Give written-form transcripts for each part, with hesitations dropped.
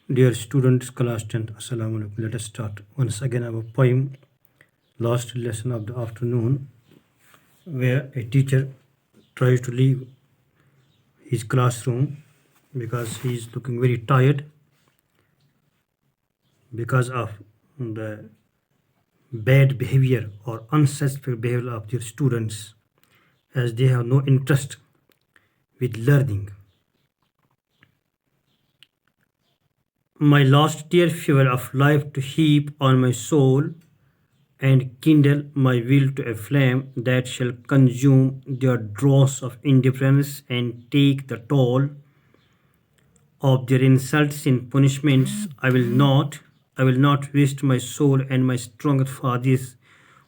Dear students, class 10th, Assalamu alaikum. Let us start once again our poem, last lesson of the afternoon, where a teacher tries to leave his classroom because he is looking very tired because of the bad behavior or unsatisfactory behavior of their students, as they have no interest with learning. My last dear fuel of life to heap on my soul and kindle my will to a flame that shall consume their dross of indifference and take the toll of their insults and punishments. I will not waste my soul and my strength for this.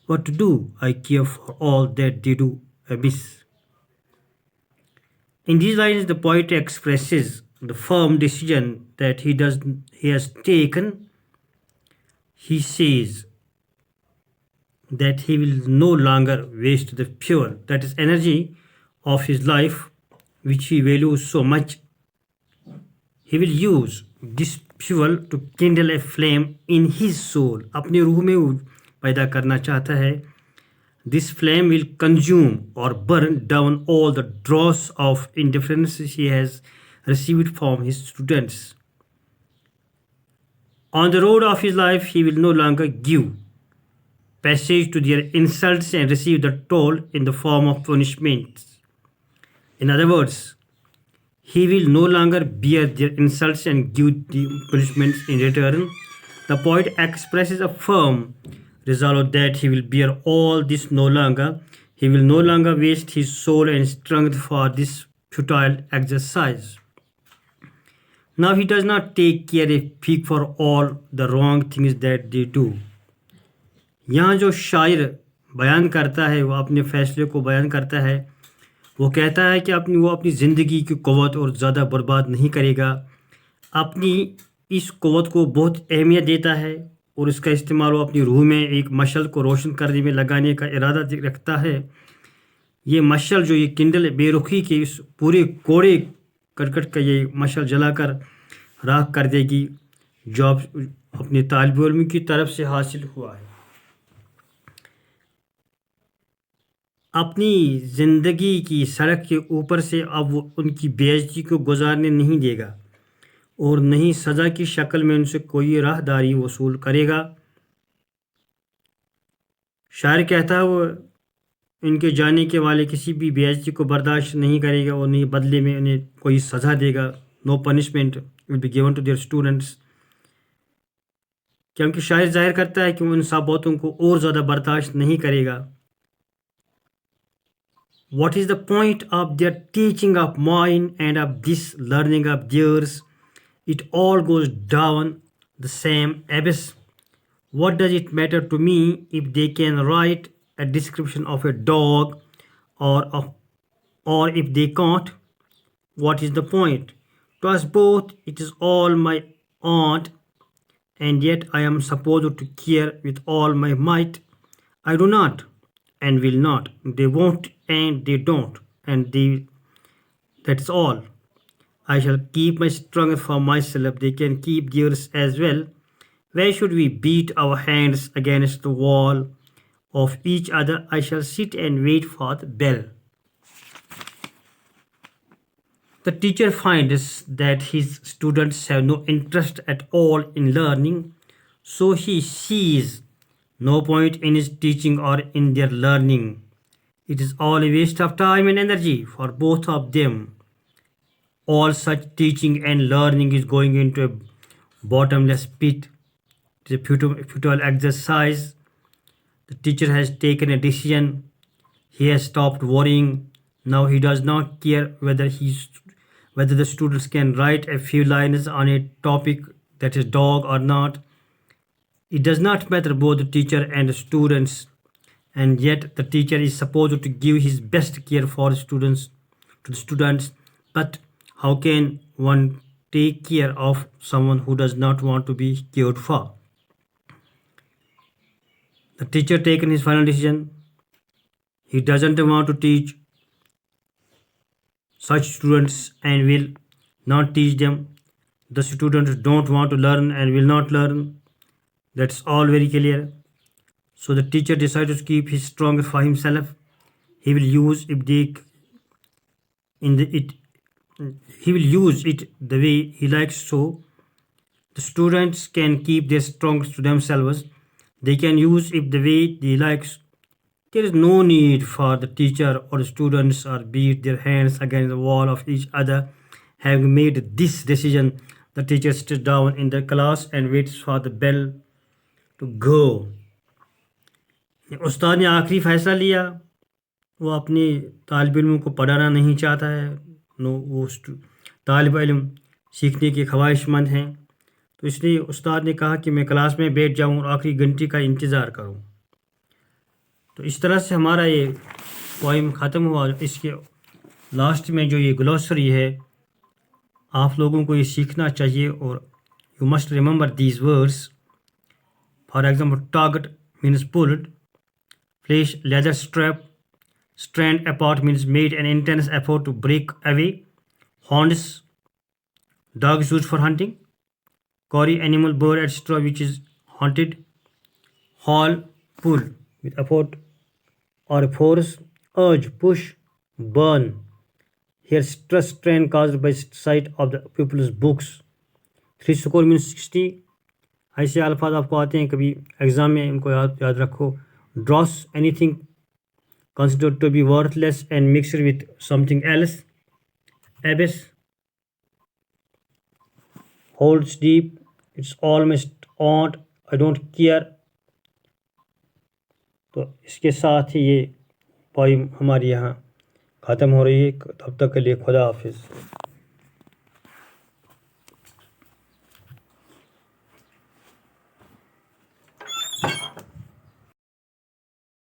What to do? I care for all that they do abyss. In these lines, the poet expresses the firm decision that he has taken. He says that he will no longer waste the fuel, that is energy of his life, which he values so much. He will use this fuel to kindle a flame in his soul. अपनी रूह में वो पैदा करना चाहता है. This flame will consume or burn down all the dross of indifference he has received from his students. On the road of his life, he will no longer give passage to their insults and receive the toll in the form of punishments. In other words, he will no longer bear their insults and give the punishments in return. The poet expresses a firm resolve that he will bear all this no longer. He will no longer waste his soul and strength for this futile exercise. Now he does not take care a fig for all the wrong things that they do. यहाँ जो शायर बयान करता है, वो अपने फैसले को बयान करता है. वो कहता है कि वो अपनी ज़िंदगी की क़ुव्वत और ज़्यादा बर्बाद नहीं करेगा. अपनी इस क़ुव्वत को बहुत अहमियत देता है और इसका इस्तेमाल वो अपनी रूह में एक मशल को रोशन करने में लगाने का इरादा रखता है. ये मशल जो ये किंडल बेरुखी के इस पूरे कोड़े करकट का ये मशल जलाकर राख कर देगी जो अपने तालिब इल्म की तरफ से हासिल हुआ है. अपनी ज़िंदगी की सड़क के ऊपर से अब वो उनकी बेइज्जती को गुजारने नहीं देगा और नहीं सज़ा की शक्ल में उनसे कोई राहदारी वसूल करेगा. शायर कहता है वो इनके जाने के वाले किसी भी बेइज्जती को बर्दाश्त नहीं करेगा और नहीं बदले में उन्हें कोई सज़ा देगा. No punishment will be given to their students. क्योंकि शायर जाहिर करता है कि वो इन सब बातों को और ज़्यादा बर्दाश्त नहीं करेगा. What is the point of their teaching of mine and of this learning of theirs? It all goes down the same abyss. What does it matter to me if they can write a description of a dog or if they can't? What is the point? To us both, it is all my aunt, and yet I am supposed to care with all my might. I do not and will not. They won't and they don't, and that's all. I shall keep my strength for myself. They can keep theirs as well. Why should we beat our hands against the wall of each other? I shall sit and wait for the bell. The teacher finds that his students have no interest at all in learning, so he sees no point in his teaching or in their learning. It is all a waste of time and energy for both of them. All such teaching and learning is going into a bottomless pit. It is a futile exercise. The teacher has taken a decision. He has stopped worrying. Now he does not care whether the students can write a few lines on a topic that is dog or not. It does not matter both the teacher and the students, and yet the teacher is supposed to give his best care for the students. But how can one take care of someone who does not want to be cared for? The teacher taken his final decision. He doesn't want to teach such students and will not teach them. the students don't want to learn and will not learn. That's all very clear. So the teacher decides to keep his strong for himself. He will use if they in the it he will use it the way he likes. So the students can keep their strengths to themselves. They can use it the way they like. There is no need for the teacher or the students or beat their hands against the wall of each other. Having made this decision, the teacher sits down in the class and waits for the bell to go. استاد نے آخری فیصلہ لیا. وہ اپنے طالب علموں کو پڑھانا نہیں چاہتا ہے. وہ طالب علم سیکھنے کے خواہش مند ہیں. تو اس لیے استاد نے کہا کہ میں کلاس میں بیٹھ جاؤں اور آخری گھنٹی کا انتظار کروں. تو اس طرح سے ہمارا یہ پوئم ختم ہوا. اس کے لاسٹ میں جو یہ گلوسری ہے آپ لوگوں کو یہ سیکھنا چاہیے. اور you must remember these words. For example target means polled, flash leather strap, strand apart means made an intense effort to break away. Horns, dogs used for hunting. Quarry, animal, bird, etc. which is hunted. Haul, pull with effort or force. Urge, push, burn. Here stress strain caused by sight of the pupil's books. 3 score means 60. ایسے الفاظ آپ کو آتے ہیں کبھی exam میں, ان کو یاد رکھو. Dross, anything considered to be worthless and mixed with something else. Abyss, holds deep, it's almost odd, I don't care. تو اس کے ساتھ ہی یہ پوئم ہماری یہاں ختم ہو رہی ہے. تب تک کے لیے خدا حافظ.